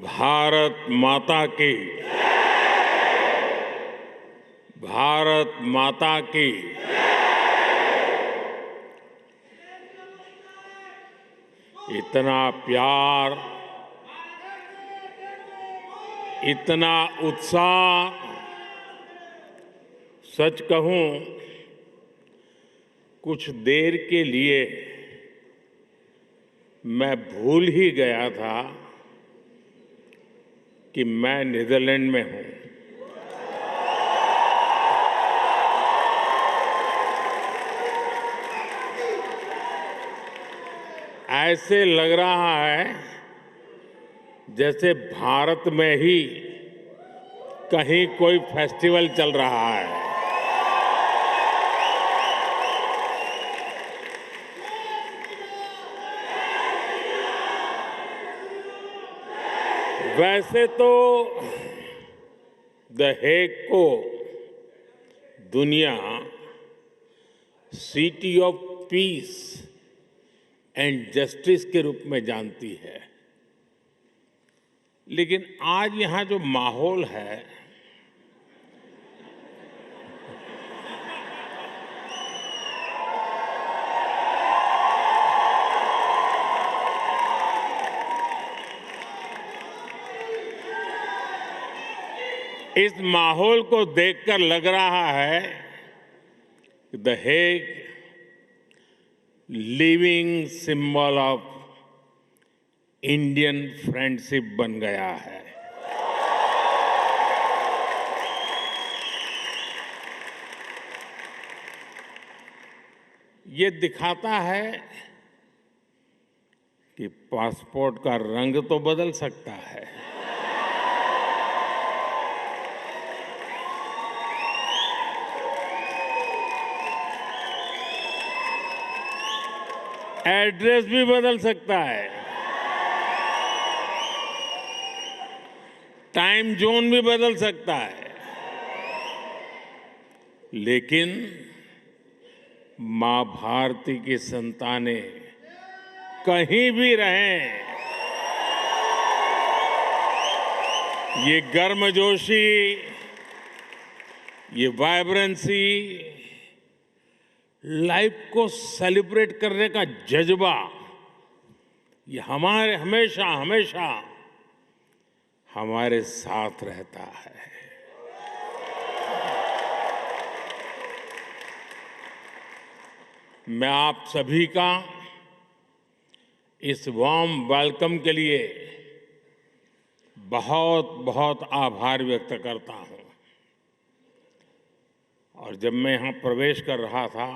भारत माता की। भारत माता की। इतना प्यार, इतना उत्साह, सच कहूं कुछ देर के लिए मैं भूल ही गया था कि मैं नीदरलैंड में हूं। ऐसे लग रहा है जैसे भारत में ही कहीं कोई फेस्टिवल चल रहा है। वैसे तो द हेग को दुनिया city of peace and justice के रूप में जानती है, लेकिन आज यहां जो माहौल है इस माहौल को देखकर लग रहा है कि the Hague living symbol of Indian friendship बन गया है। ये दिखाता है कि पासपोर्ट का रंग तो बदल सकता है, एड्रेस भी बदल सकता है, टाइम जोन भी बदल सकता है, लेकिन मां भारती की संतानें कहीं भी रहें, ये गर्मजोशी, ये वाइब्रेंसी, लाइफ को सेलिब्रेट करने का जज्बा, ये हमारे हमेशा हमेशा हमारे साथ रहता है। मैं आप सभी का इस वार्म वेलकम के लिए बहुत बहुत आभार व्यक्त करता हूं। और जब मैं यहां प्रवेश कर रहा था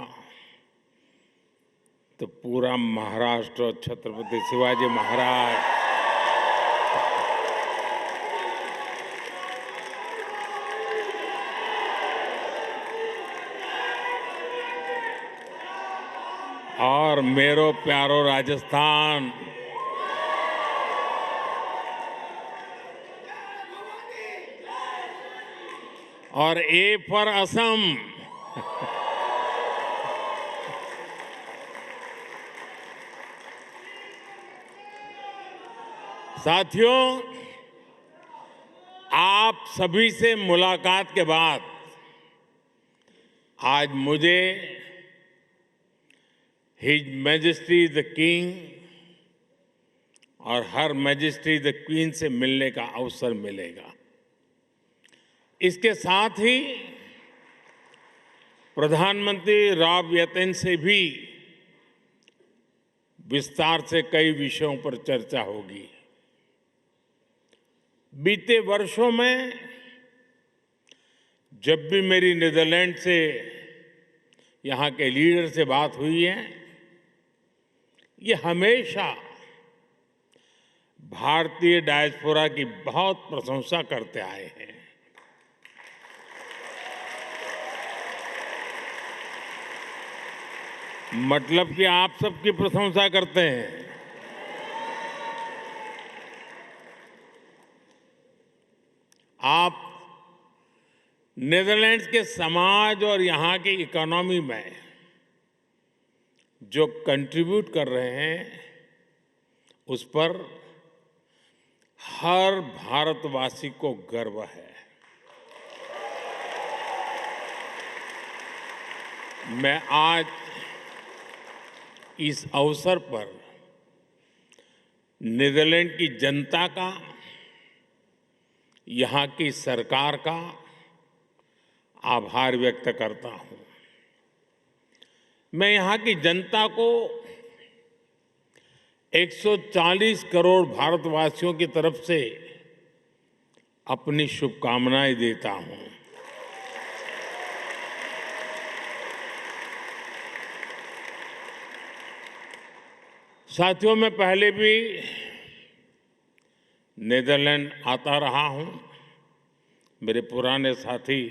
तो पूरा महाराष्ट्र, छत्रपति शिवाजी महाराज, और मेरो प्यारो राजस्थान, और ए फॉर असम, साथियों, आप सभी से मुलाकात के बाद आज मुझे हिज मैजेस्टी द किंग और हर मैजेस्टी द क्वीन से मिलने का अवसर मिलेगा। इसके साथ ही प्रधानमंत्री राव यतेन से भी विस्तार से कई विषयों पर चर्चा होगी। बीते वर्षों में जब भी मेरी नीदरलैंड से, यहां के लीडर से बात हुई है, ये हमेशा भारतीय डायस्पोरा की बहुत प्रशंसा करते आए हैं। मतलब कि आप सबकी प्रशंसा करते हैं। आप नीदरलैंड्स के समाज और यहां की इकोनॉमी में जो कंट्रीब्यूट कर रहे हैं, उस पर हर भारतवासी को गर्व है। मैं आज इस अवसर पर नीदरलैंड की जनता का, यहाँ की सरकार का आभार व्यक्त करता हूं। मैं यहाँ की जनता को 140 करोड़ भारतवासियों की तरफ से अपनी शुभकामनाएं देता हूं। साथियों, मैं पहले भी नीदरलैंड आता रहा हूं। मेरे पुराने साथी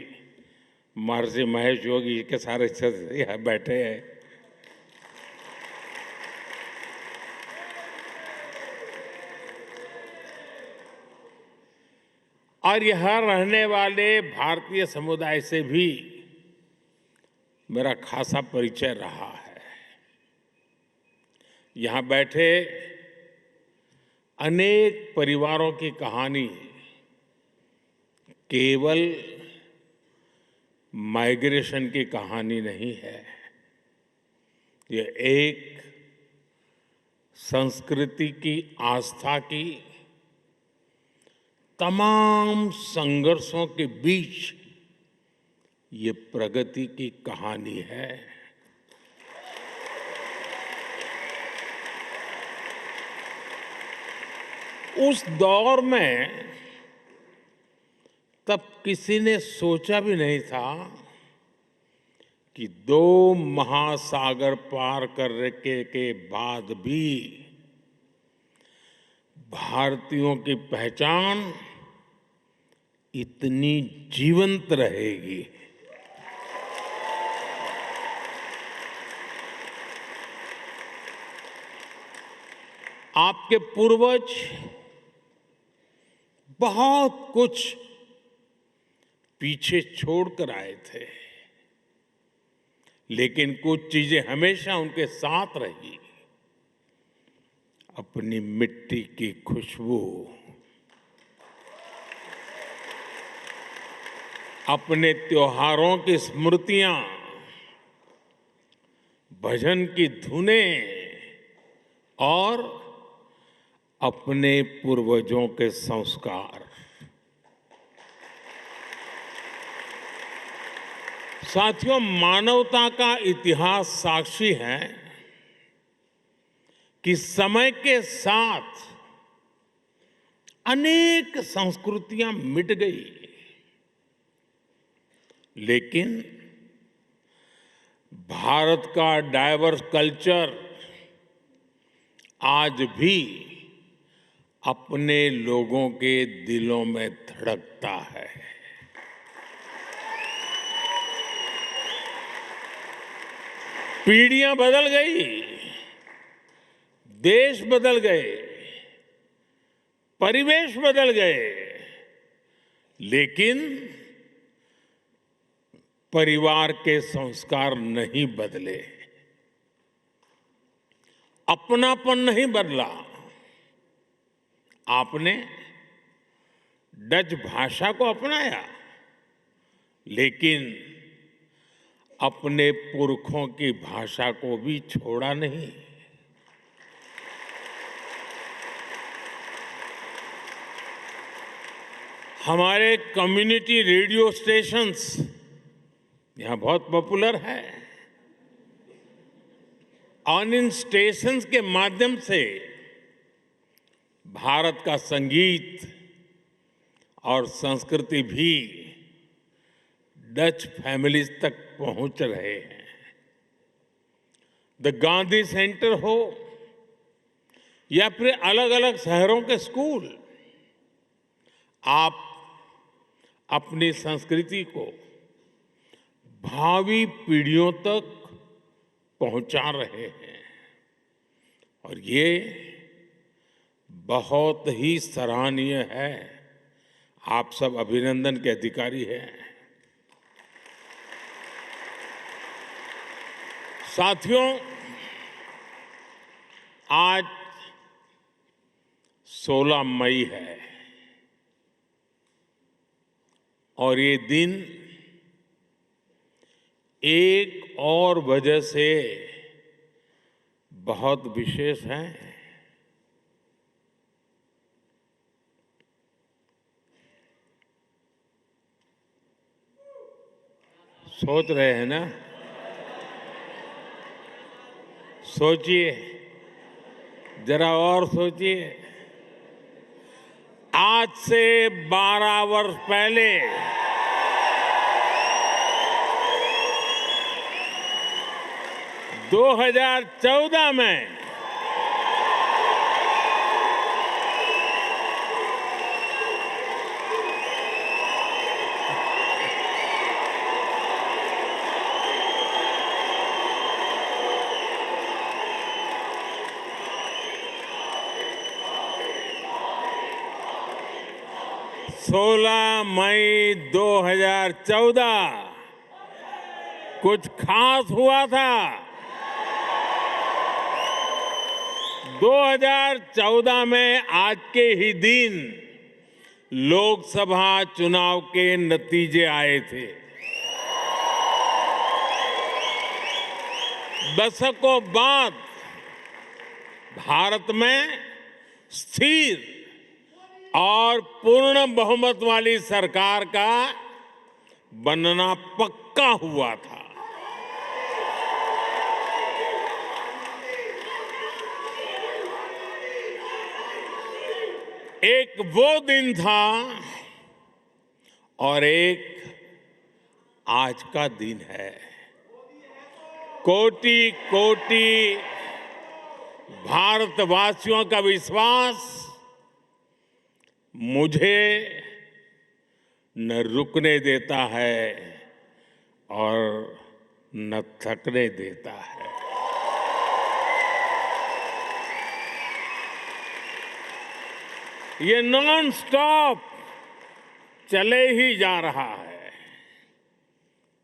महर्षि महेश योगी के सारे सदस्य यहाँ बैठे हैं। और यहाँ रहने वाले भारतीय समुदाय से भी मेरा खासा परिचय रहा है। यहाँ बैठे अनेक परिवारों की कहानी केवल माइग्रेशन की कहानी नहीं है। ये एक संस्कृति की, आस्था की, तमाम संघर्षों के बीच ये प्रगति की कहानी है। उस दौर में तब किसी ने सोचा भी नहीं था कि 2 महासागर पार करने के बाद भी भारतीयों की पहचान इतनी जीवंत रहेगी। आपके पूर्वज बहुत कुछ पीछे छोड़कर आए थे, लेकिन कुछ चीजें हमेशा उनके साथ रही। अपनी मिट्टी की खुशबू, अपने त्योहारों की स्मृतियां, भजन की धुनें और अपने पूर्वजों के संस्कार। साथियों, मानवता का इतिहास साक्षी है कि समय के साथ अनेक संस्कृतियां मिट गई, लेकिन भारत का डाइवर्स कल्चर आज भी अपने लोगों के दिलों में धड़कता है। पीढ़ियां बदल गई, देश बदल गए, परिवेश बदल गए, लेकिन परिवार के संस्कार नहीं बदले, अपनापन नहीं बदला। आपने डच भाषा को अपनाया, लेकिन अपने पुरखों की भाषा को भी छोड़ा नहीं। हमारे कम्युनिटी रेडियो स्टेशंस यहां बहुत पॉपुलर है, और इन स्टेशंस के माध्यम से भारत का संगीत और संस्कृति भी डच फैमिलीज तक पहुंच रहे हैं। द गांधी सेंटर हो या फिर अलग अलग शहरों के स्कूल, आप अपनी संस्कृति को भावी पीढ़ियों तक पहुंचा रहे हैं, और ये बहुत ही सराहनीय है। आप सब अभिनंदन के अधिकारी हैं। साथियों, आज 16 मई है। और ये दिन एक और वजह से बहुत विशेष है। सोच रहे हैं ना? सोचिए, जरा और सोचिए। आज से 12 वर्ष पहले 2014 में सोलह मई 2014 कुछ खास हुआ था। 2014 में आज के ही दिन लोकसभा चुनाव के नतीजे आए थे। दशकों बाद भारत में स्थिर और पूर्ण बहुमत वाली सरकार का बनना पक्का हुआ था। एक वो दिन था और एक आज का दिन है। कोटि कोटि भारतवासियों का विश्वास मुझे न रुकने देता है और न थकने देता है। ये नॉन स्टॉप चले ही जा रहा है।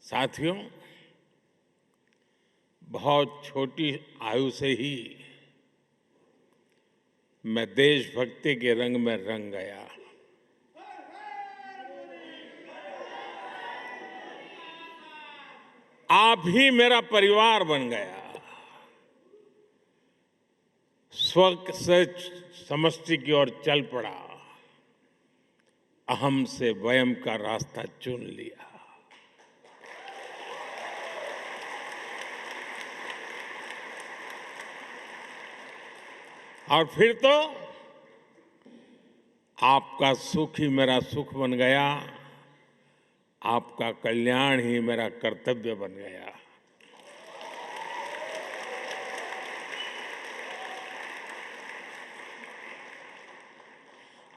साथियों, बहुत छोटी आयु से ही मैं देशभक्ति के रंग में रंग गया। आप ही मेरा परिवार बन गया। स्व से समष्टि की ओर चल पड़ा। अहम से वयम का रास्ता चुन लिया। और फिर तो आपका सुख ही मेरा सुख बन गया। आपका कल्याण ही मेरा कर्तव्य बन गया।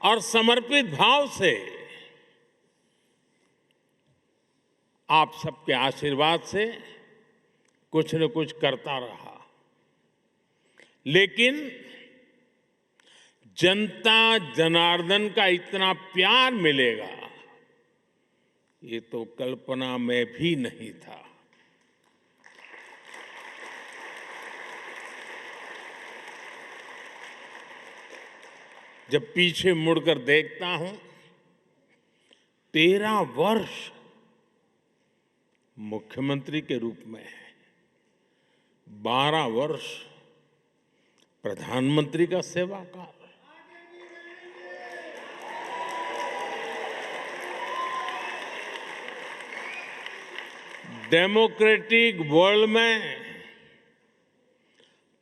और समर्पित भाव से आप सबके आशीर्वाद से कुछ न कुछ करता रहा। लेकिन जनता जनार्दन का इतना प्यार मिलेगा, ये तो कल्पना में भी नहीं था। जब पीछे मुड़कर देखता हूं, 13 वर्ष मुख्यमंत्री के रूप में, 12 वर्ष प्रधानमंत्री का सेवा काल, डेमोक्रेटिक वर्ल्ड में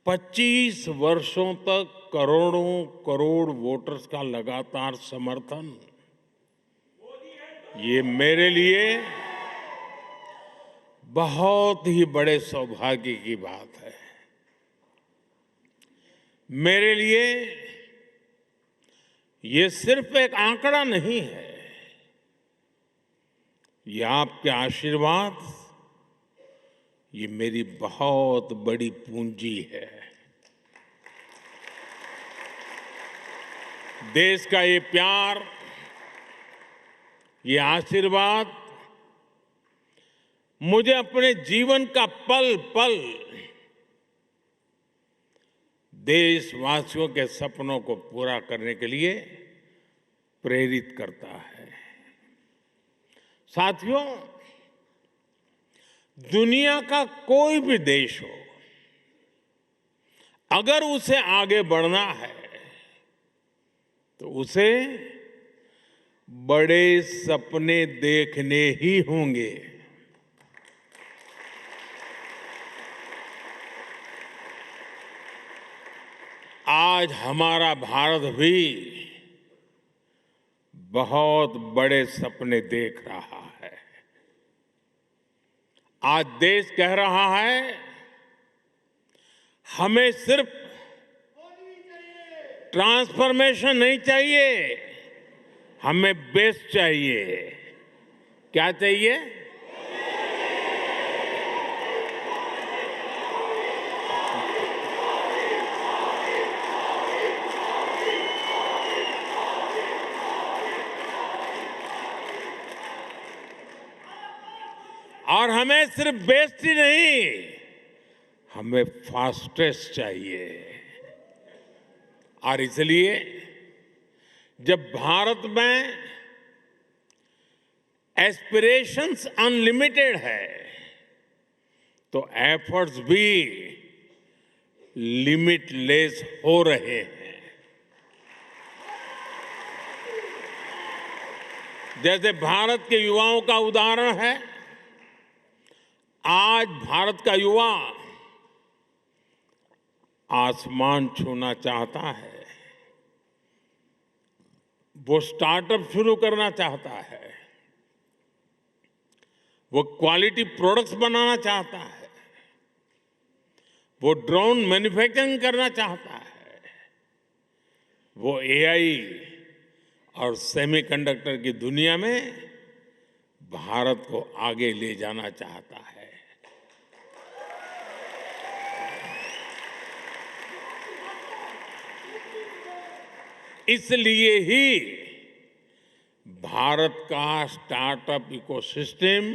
25 वर्षों तक करोड़ों करोड़ वोटर्स का लगातार समर्थन, ये मेरे लिए बहुत ही बड़े सौभाग्य की बात है। मेरे लिए ये सिर्फ एक आंकड़ा नहीं है, ये आपके आशीर्वाद, ये मेरी बहुत बड़ी पूंजी है। देश का ये प्यार, ये आशीर्वाद मुझे अपने जीवन का पल पल देशवासियों के सपनों को पूरा करने के लिए प्रेरित करता है। साथियों, दुनिया का कोई भी देश हो, अगर उसे आगे बढ़ना है तो उसे बड़े सपने देखने ही होंगे। आज हमारा भारत भी बहुत बड़े सपने देख रहा है। आज देश कह रहा है, हमें सिर्फ ट्रांसफॉर्मेशन नहीं चाहिए, हमें बेस्ट चाहिए। क्या चाहिए? और हमें सिर्फ बेस्ट ही नहीं, हमें फास्टेस्ट चाहिए। और इसलिए जब भारत में एस्पिरेशंस अनलिमिटेड है तो एफर्ट्स भी लिमिटलेस हो रहे हैं। जैसे भारत के युवाओं का उदाहरण है, आज भारत का युवा आसमान छूना चाहता है, वो स्टार्टअप शुरू करना चाहता है, वो क्वालिटी प्रोडक्ट्स बनाना चाहता है, वो ड्रोन मैन्युफैक्चरिंग करना चाहता है, वो एआई और सेमीकंडक्टर की दुनिया में भारत को आगे ले जाना चाहता है। इसलिए ही भारत का स्टार्टअप इकोसिस्टम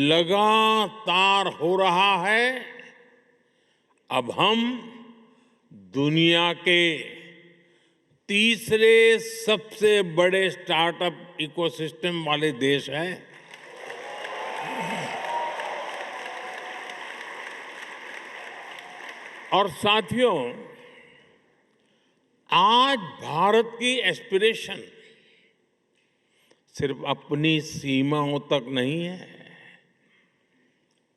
लगातार हो रहा है। अब हम दुनिया के तीसरे सबसे बड़े स्टार्टअप इकोसिस्टम वाले देश हैं। और साथियों, आज भारत की एस्पिरेशन सिर्फ अपनी सीमाओं तक नहीं है।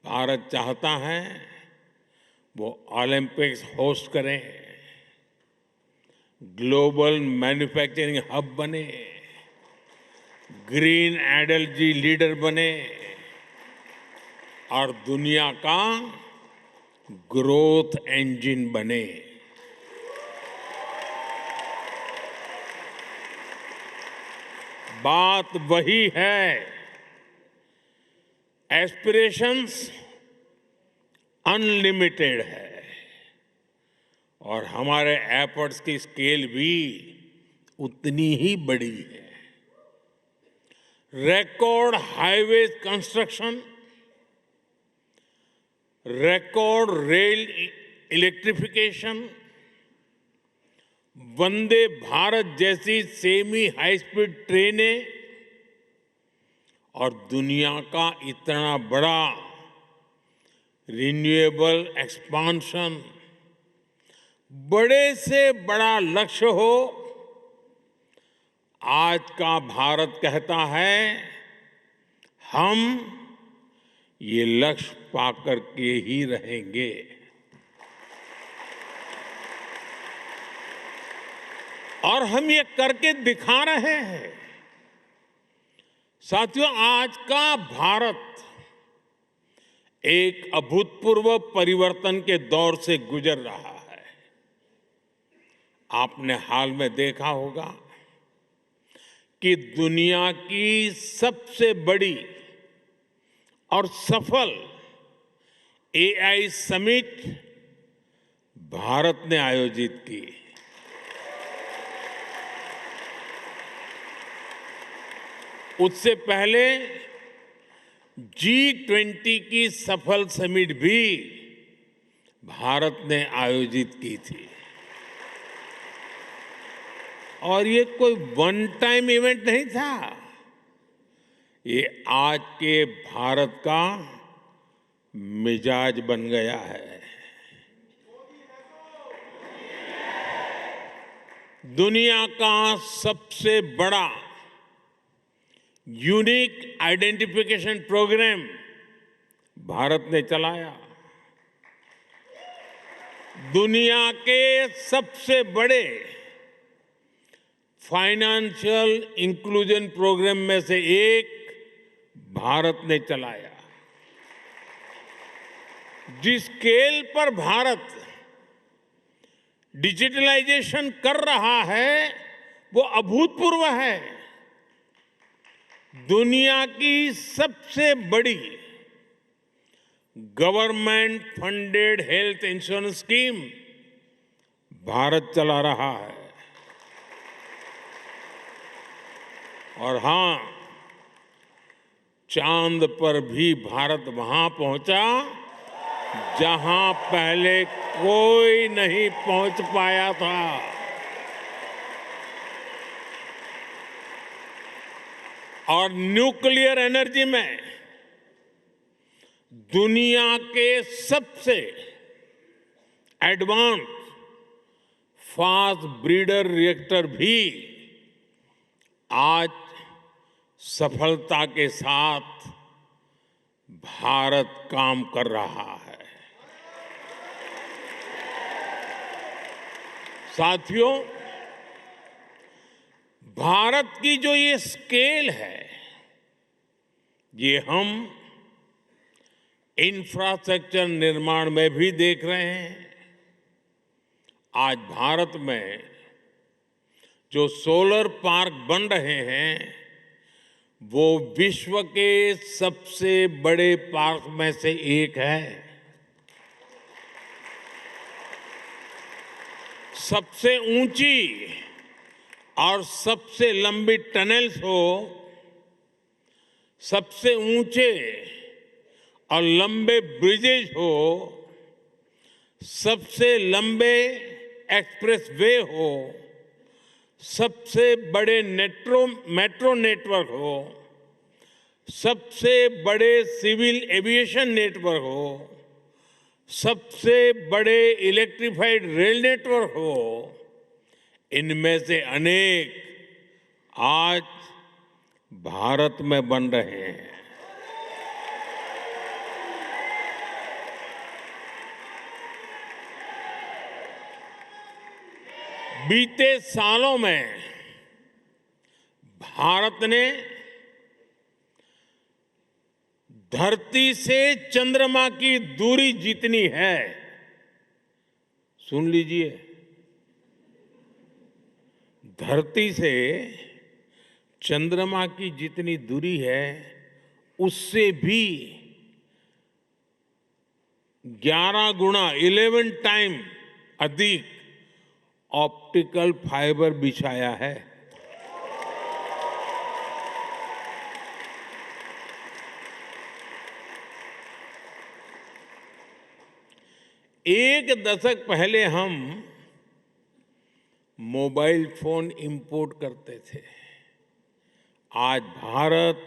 भारत चाहता है वो ओलंपिक्स होस्ट करे, ग्लोबल मैन्युफैक्चरिंग हब बने, ग्रीन एनर्जी लीडर बने और दुनिया का ग्रोथ इंजन बने। बात वही है, एस्पिरेशंस अनलिमिटेड है और हमारे एफर्ट्स की स्केल भी उतनी ही बड़ी है। Record highway construction, record rail electrification, Vande Bharat जैसी सेमी हाई स्पीड ट्रेनें और दुनिया का इतना बड़ा रिन्यूएबल एक्सपांशन, बड़े से बड़ा लक्ष्य हो, आज का भारत कहता है हम ये लक्ष्य पाकर के ही रहेंगे। और हम ये करके दिखा रहे हैं। साथियों, आज का भारत एक अभूतपूर्व परिवर्तन के दौर से गुजर रहा है। आपने हाल में देखा होगा कि दुनिया की सबसे बड़ी और सफल एआई समिट भारत ने आयोजित की। उससे पहले G20 की सफल समिट भी भारत ने आयोजित की थी। और ये कोई वन टाइम इवेंट नहीं था, ये आज के भारत का मिजाज बन गया है। दुनिया का सबसे बड़ा यूनिक आइडेंटिफिकेशन प्रोग्राम भारत ने चलाया। दुनिया के सबसे बड़े फाइनेंशियल इंक्लूजन प्रोग्राम में से एक भारत ने चलाया। जिस स्केल पर भारत डिजिटलाइजेशन कर रहा है वो अभूतपूर्व है। दुनिया की सबसे बड़ी government funded health insurance scheme Bharat चला रहा है। और हां, चांद पर भी भारत वहां पहुंचा जहां पहले कोई नहीं पहुंच पाया था। और न्यूक्लियर एनर्जी में दुनिया के सबसे एडवांस फास्ट ब्रीडर रिएक्टर भी आज सफलता के साथ भारत काम कर रहा है। साथियों, भारत की जो ये स्केल है, ये हम इंफ्रास्ट्रक्चर निर्माण में भी देख रहे हैं। आज भारत में जो सोलर पार्क बन रहे हैं वो विश्व के सबसे बड़े पार्क में से एक है। सबसे ऊंची और सबसे लंबी टनल्स हो, सबसे ऊंचे और लंबे ब्रिजेज हो, सबसे लंबे एक्सप्रेस वे हो, सबसे बड़े मेट्रो नेटवर्क हो, सबसे बड़े सिविल एविएशन नेटवर्क हो, सबसे बड़े इलेक्ट्रिफाइड रेल नेटवर्क हो, इनमें से अनेक आज भारत में बन रहे हैं। बीते सालों में भारत ने धरती से चंद्रमा की दूरी जितनी है, सुन लीजिए, धरती से चंद्रमा की जितनी दूरी है उससे भी 11 गुना 11 टाइम अधिक ऑप्टिकल फाइबर बिछाया है। एक दशक पहले हम मोबाइल फोन इंपोर्ट करते थे। आज भारत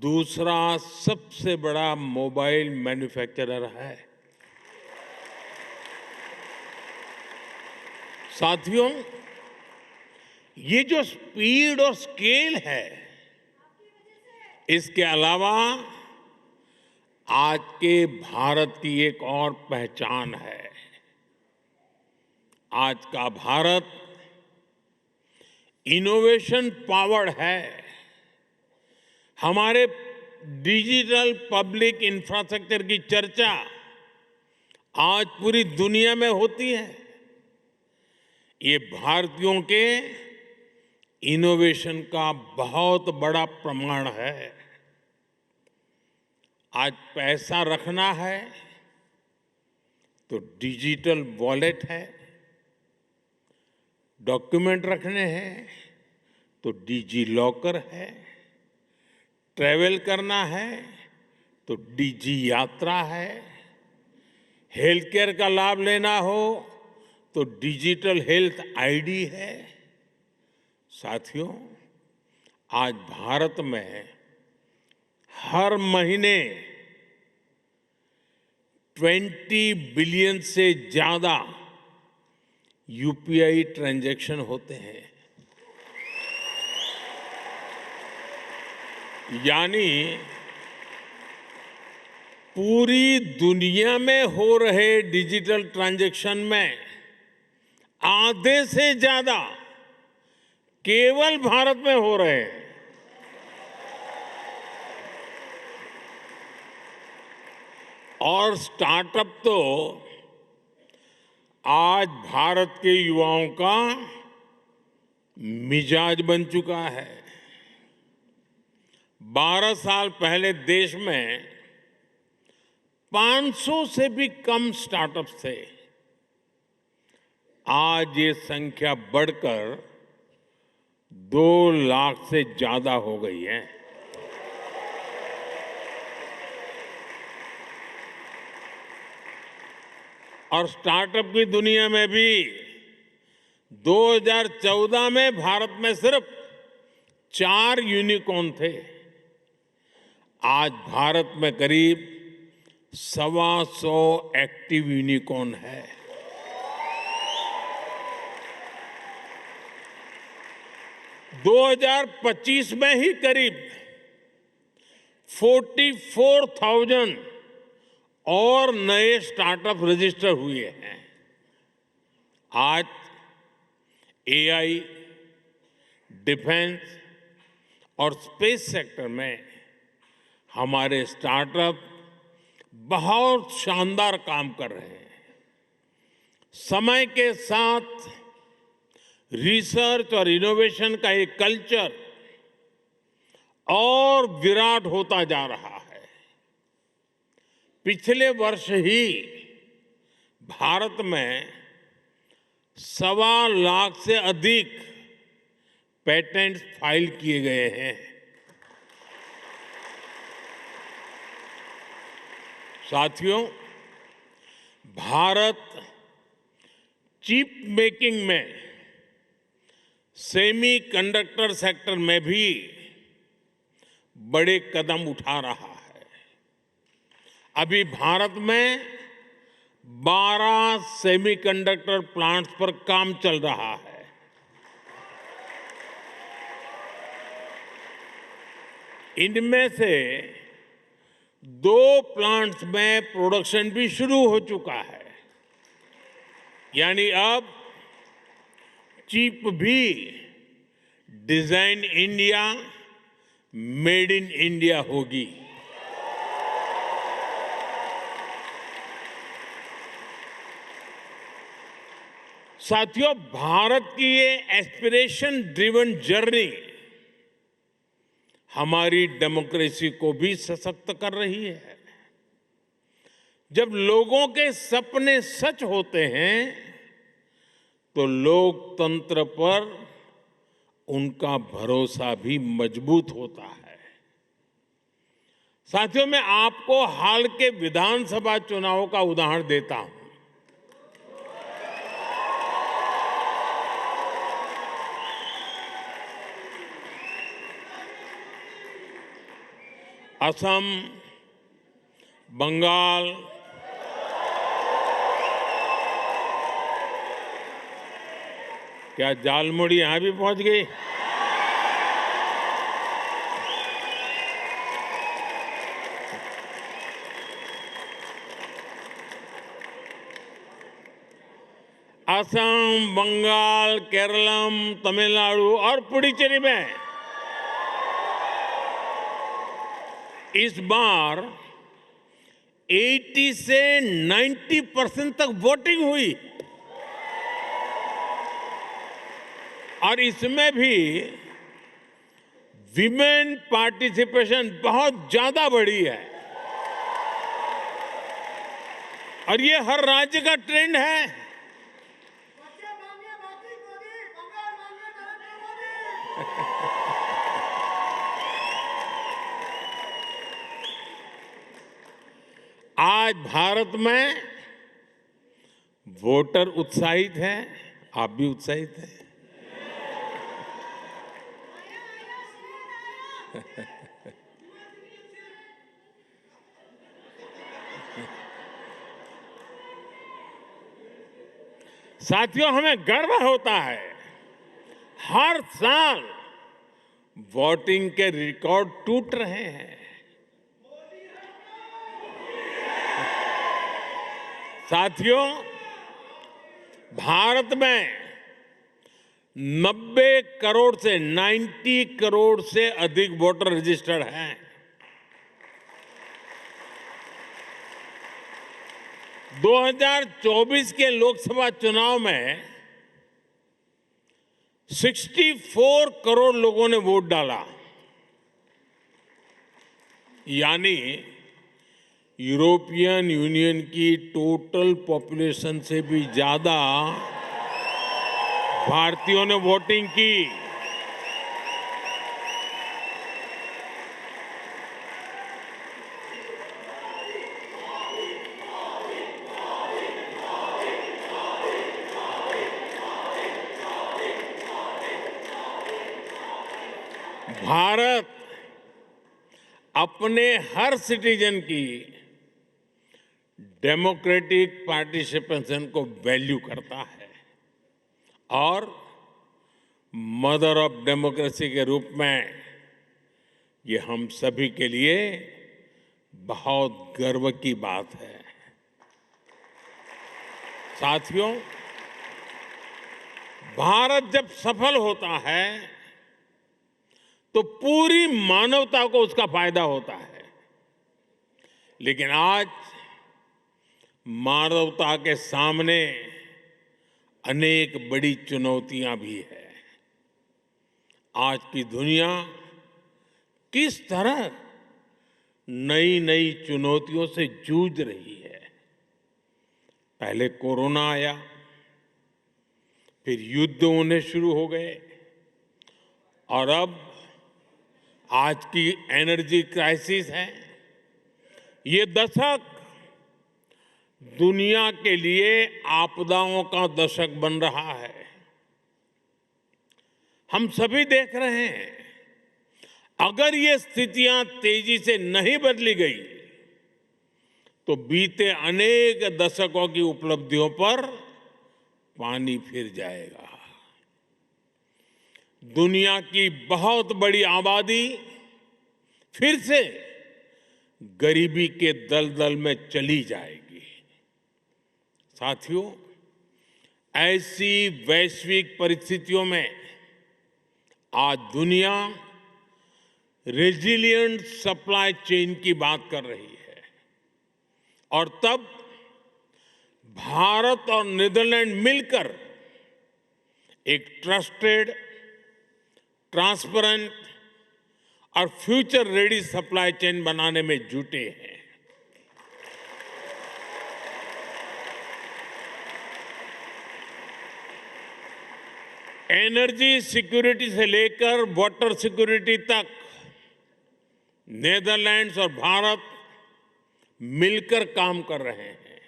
दूसरा सबसे बड़ा मोबाइल मैन्युफैक्चरर है। साथियों, ये जो स्पीड और स्केल है, इसके अलावा आज के भारत की एक और पहचान है। आज का भारत इनोवेशन पावर्ड है। हमारे डिजिटल पब्लिक इंफ्रास्ट्रक्चर की चर्चा आज पूरी दुनिया में होती है। ये भारतीयों के इनोवेशन का बहुत बड़ा प्रमाण है। आज पैसा रखना है तो डिजिटल वॉलेट है, डॉक्यूमेंट रखने हैं तो डिजी लॉकर है, ट्रैवल करना है तो डिजी यात्रा है, हेल्थ केयर का लाभ लेना हो तो डिजिटल हेल्थ आईडी है। साथियों, आज भारत में हर महीने 20 बिलियन से ज्यादा यूपीआई ट्रांजैक्शन होते हैं। यानी पूरी दुनिया में हो रहे डिजिटल ट्रांजैक्शन में आधे से ज्यादा केवल भारत में हो रहे हैं। और स्टार्टअप तो आज भारत के युवाओं का मिजाज बन चुका है। 12 साल पहले देश में 500 से भी कम स्टार्टअप्स थे। आज ये संख्या बढ़कर 2 लाख से ज्यादा हो गई है। और स्टार्टअप की दुनिया में भी 2014 में भारत में सिर्फ 4 यूनिकॉर्न थे। आज भारत में करीब 125 एक्टिव यूनिकॉर्न है। दो 2025 में ही करीब 44,000 और नए स्टार्टअप रजिस्टर हुए हैं। आज एआई, डिफेंस और स्पेस सेक्टर में हमारे स्टार्टअप बहुत शानदार काम कर रहे हैं। समय के साथ रिसर्च और इनोवेशन का एक कल्चर और विराट होता जा रहा है। पिछले वर्ष ही भारत में 1.25 लाख से अधिक पेटेंट्स फाइल किए गए हैं। साथियों, भारत चिप मेकिंग में, सेमीकंडक्टर सेक्टर में भी बड़े कदम उठा रहा है। अभी भारत में 12 सेमीकंडक्टर प्लांट्स पर काम चल रहा है। इनमें से 2 प्लांट्स में प्रोडक्शन भी शुरू हो चुका है। यानी अब चिप भी design India, made in India होगी। साथियों, भारत की ये एस्पिरेशन ड्रिवन जर्नी हमारी डेमोक्रेसी को भी सशक्त कर रही है। जब लोगों के सपने सच होते हैं तो लोकतंत्र पर उनका भरोसा भी मजबूत होता है। साथियों, मैं आपको हाल के विधानसभा चुनाव का उदाहरण देता हूं। असम, बंगाल, क्या झालमुड़ी यहां भी पहुंच गई? असम, बंगाल, केरलम, तमिलनाडु और पुडुचेरी में इस बार 80 से 90% तक वोटिंग हुई। और इसमें भी विमेन पार्टिसिपेशन बहुत ज्यादा बढ़ी है। और ये हर राज्य का ट्रेंड है। आज भारत में वोटर उत्साहित हैं, आप भी उत्साहित हैं। साथियों, हमें गर्व होता है हर साल वोटिंग के रिकॉर्ड टूट रहे हैं। साथियों, भारत में 90 करोड़ से 90 करोड़ से अधिक वोटर रजिस्टर्ड हैं। दो 2024 के लोकसभा चुनाव में 64 करोड़ लोगों ने वोट डाला, यानी यूरोपियन यूनियन की टोटल पॉपुलेशन से भी ज्यादा भारतीयों ने वोटिंग की। भारत अपने हर सिटीजन की डेमोक्रेटिक पार्टिसिपेशन को वैल्यू करता है और मदर ऑफ डेमोक्रेसी के रूप में ये हम सभी के लिए बहुत गर्व की बात है। साथियों, भारत जब सफल होता है तो पूरी मानवता को उसका फायदा होता है, लेकिन आज मानवता के सामने अनेक बड़ी चुनौतियां भी है। आज की दुनिया किस तरह नई नई चुनौतियों से जूझ रही है। पहले कोरोना आया, फिर युद्ध होने शुरू हो गए और अब आज की एनर्जी क्राइसिस है। ये दशक दुनिया के लिए आपदाओं का दशक बन रहा है। हम सभी देख रहे हैं, अगर ये स्थितियां तेजी से नहीं बदली गई तो बीते अनेक दशकों की उपलब्धियों पर पानी फिर जाएगा। दुनिया की बहुत बड़ी आबादी फिर से गरीबी के दलदल में चली जाएगी। साथियों, ऐसी वैश्विक परिस्थितियों में आज दुनिया रेजिलिएंट सप्लाई चेन की बात कर रही है और तब भारत और नीदरलैंड मिलकर एक ट्रस्टेड, ट्रांसपेरेंट और फ्यूचर रेडी सप्लाई चेन बनाने में जुटे हैं। एनर्जी सिक्योरिटी से लेकर वाटर सिक्योरिटी तक नीदरलैंड्स और भारत मिलकर काम कर रहे हैं।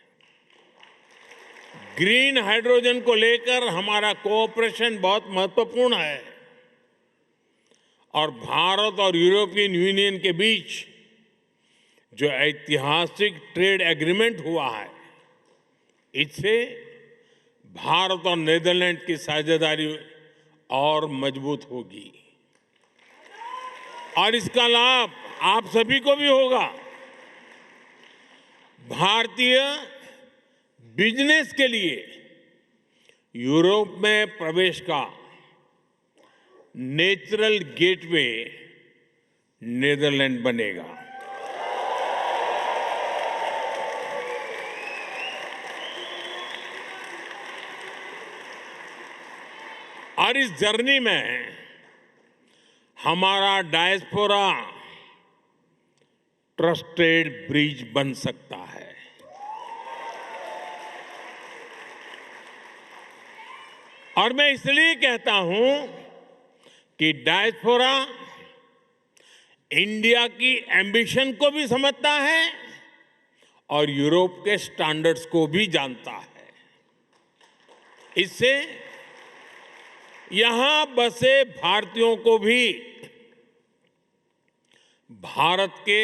ग्रीन हाइड्रोजन को लेकर हमारा कोऑपरेशन बहुत महत्वपूर्ण है और भारत और यूरोपियन यूनियन के बीच जो ऐतिहासिक ट्रेड एग्रीमेंट हुआ है, इससे भारत और नीदरलैंड की साझेदारी और मजबूत होगी और इसका लाभ आप सभी को भी होगा। भारतीय बिजनेस के लिए यूरोप में प्रवेश का नेचुरल गेटवे नीदरलैंड बनेगा। और इस जर्नी में हमारा डायस्पोरा ट्रस्टेड ब्रिज बन सकता है। और मैं इसलिए कहता हूं कि डायस्पोरा इंडिया की एम्बिशन को भी समझता है और यूरोप के स्टैंडर्ड्स को भी जानता है। इससे यहां बसे भारतीयों को भी भारत के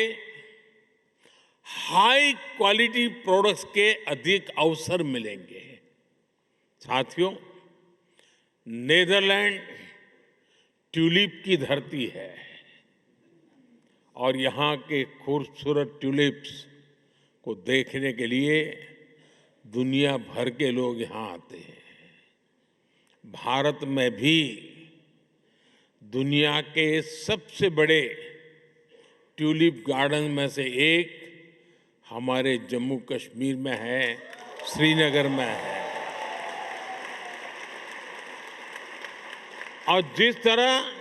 हाई क्वालिटी प्रोडक्ट्स के अधिक अवसर मिलेंगे। साथियों, नेदरलैंड ट्यूलिप की धरती है और यहाँ के खूबसूरत ट्यूलिप्स को देखने के लिए दुनिया भर के लोग यहाँ आते हैं। भारत में भी दुनिया के सबसे बड़े ट्यूलिप गार्डन में से एक हमारे जम्मू कश्मीर में है, श्रीनगर में है। और जिस तरह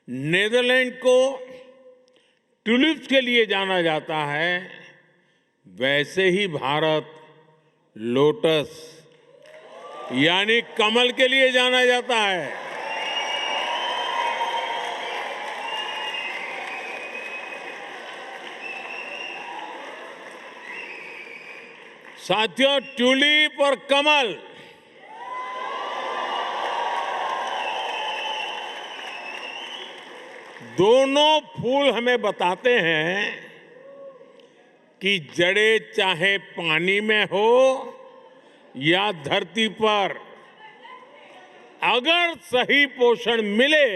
नेदरलैंड को ट्यूलिप्स के लिए जाना जाता है, वैसे ही भारत लोटस यानी कमल के लिए जाना जाता है। साथियों, ट्यूलिप और कमल दोनों फूल हमें बताते हैं कि जड़ें चाहे पानी में हो या धरती पर, अगर सही पोषण मिले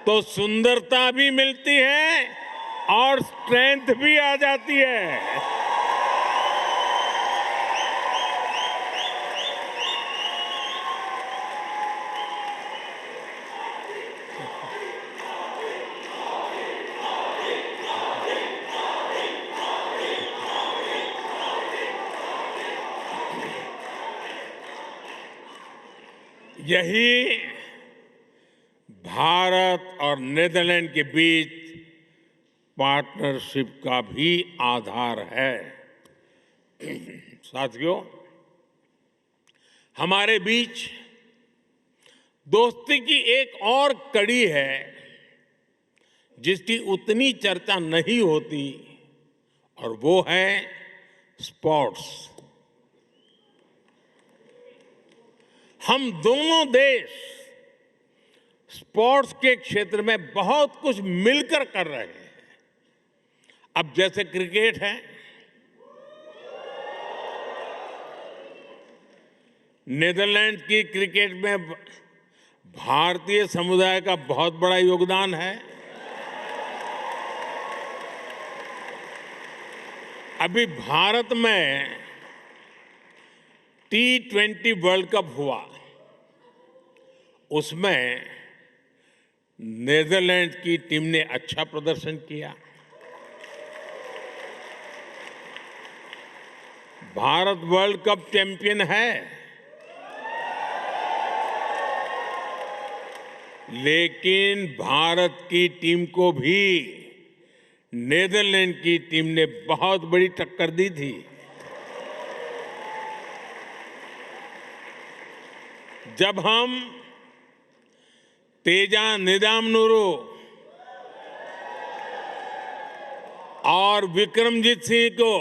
तो सुंदरता भी मिलती है और स्ट्रेंथ भी आ जाती है। यही भारत और नेदरलैंड के बीच पार्टनरशिप का भी आधार है। साथियों, हमारे बीच दोस्ती की एक और कड़ी है जिसकी उतनी चर्चा नहीं होती, और वो है स्पोर्ट्स। हम दोनों देश स्पोर्ट्स के क्षेत्र में बहुत कुछ मिलकर कर रहे हैं। अब जैसे क्रिकेट है, नेदरलैंड की क्रिकेट में भारतीय समुदाय का बहुत बड़ा योगदान है। अभी भारत में T20 वर्ल्ड कप हुआ, उसमें नेदरलैंड की टीम ने अच्छा प्रदर्शन किया। भारत वर्ल्ड कप चैंपियन है, लेकिन भारत की टीम को भी नेदरलैंड की टीम ने बहुत बड़ी टक्कर दी थी। जब हम तेजा निदामनुरू और विक्रमजीत सिंह को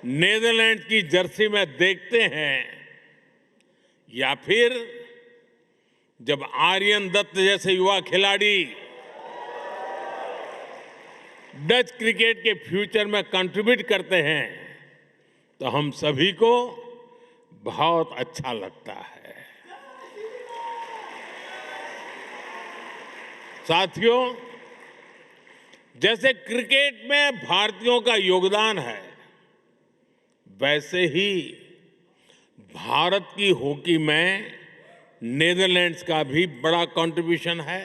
नेदरलैंड की जर्सी में देखते हैं, या फिर जब आर्यन दत्त जैसे युवा खिलाड़ी डच क्रिकेट के फ्यूचर में कंट्रीब्यूट करते हैं, तो हम सभी को बहुत अच्छा लगता है। साथियों, जैसे क्रिकेट में भारतीयों का योगदान है, वैसे ही भारत की हॉकी में नेदरलैंड्स का भी बड़ा कंट्रीब्यूशन है।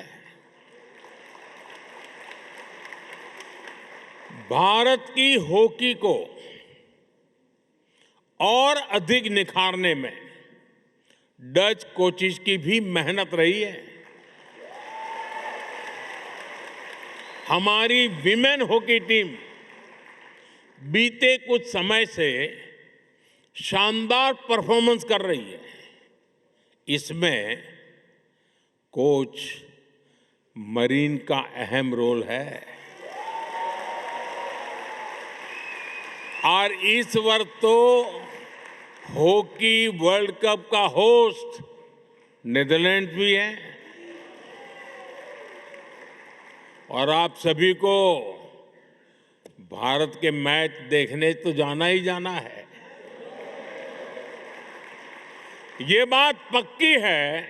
भारत की हॉकी को और अधिक निखारने में डच कोचेस की भी मेहनत रही है। हमारी विमेन हॉकी टीम बीते कुछ समय से शानदार परफॉर्मेंस कर रही है। इसमें कोच मरीन का अहम रोल है। और इस वर्ष तो हॉकी वर्ल्ड कप का होस्ट नेदरलैंड भी है। और आप सभी को भारत के मैच देखने तो जाना ही जाना है। ये बात पक्की है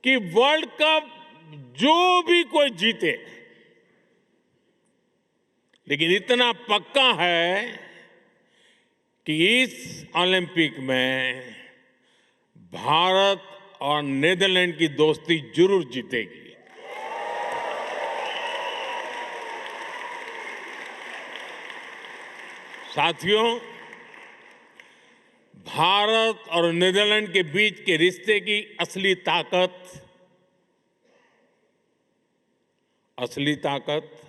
कि वर्ल्ड कप जो भी कोई जीते, लेकिन इतना पक्का है कि इस ओलंपिक में भारत और नीदरलैंड की दोस्ती जरूर जीतेगी। साथियों, भारत और नीदरलैंड के बीच के रिश्ते की असली ताकत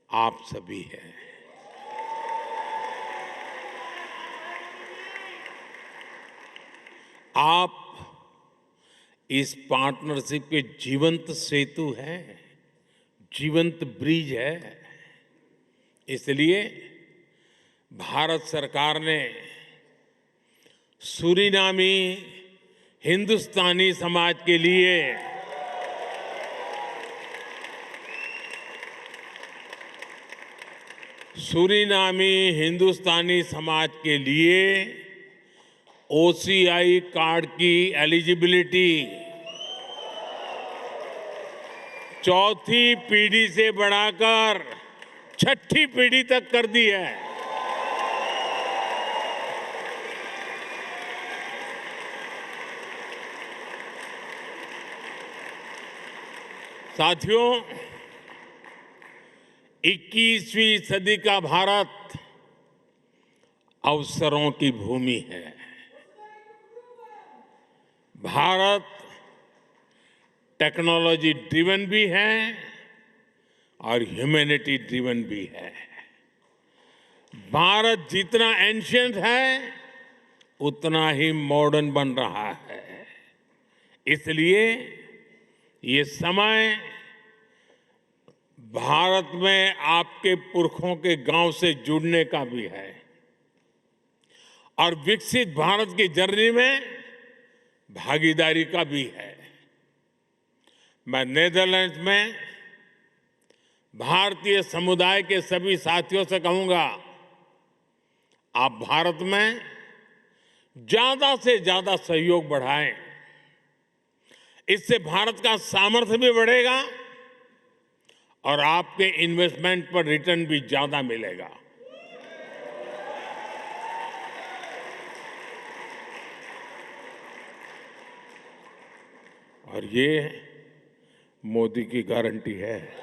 आप सभी हैं। आप इस पार्टनरशिप के जीवंत सेतु हैं, जीवंत ब्रिज है। इसलिए भारत सरकार ने सूरीनामी हिंदुस्तानी समाज के लिए ओसीआई कार्ड की एलिजिबिलिटी चौथी पीढ़ी से बढ़ाकर छठी पीढ़ी तक कर दी है। साथियों, 21वीं सदी का भारत अवसरों की भूमि है। भारत टेक्नोलॉजी ड्रिवन भी है और ह्यूमैनिटी ड्रिवन भी है। भारत जितना एंशिएंट है उतना ही मॉडर्न बन रहा है। इसलिए ये समय भारत में आपके पुरखों के गांव से जुड़ने का भी है और विकसित भारत की जर्नी में भागीदारी का भी है। मैं नीदरलैंड्स में भारतीय समुदाय के सभी साथियों से कहूंगा, आप भारत में ज्यादा से ज्यादा सहयोग बढ़ाएं। इससे भारत का सामर्थ्य भी बढ़ेगा और आपके इन्वेस्टमेंट पर रिटर्न भी ज्यादा मिलेगा। और ये मोदी की गारंटी है।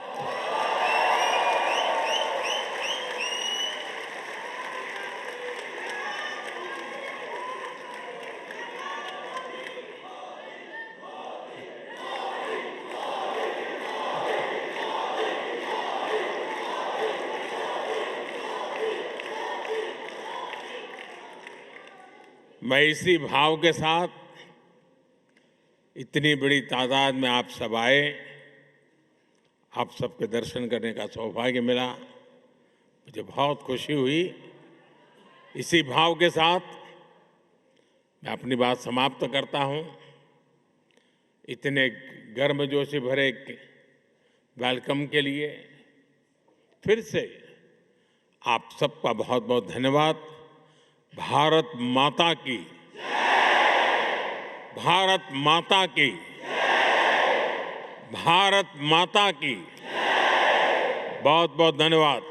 मैं इसी भाव के साथ इतनी बड़ी तादाद में आप सब आए, आप सबके दर्शन करने का सौभाग्य मिला, मुझे बहुत खुशी हुई। इसी भाव के साथ मैं अपनी बात समाप्त करता हूं। इतने गर्मजोशी भरे वेलकम के लिए फिर से आप सबका बहुत बहुत धन्यवाद। भारत माता की, भारत माता की, भारत माता की बहुत बहुत धन्यवाद।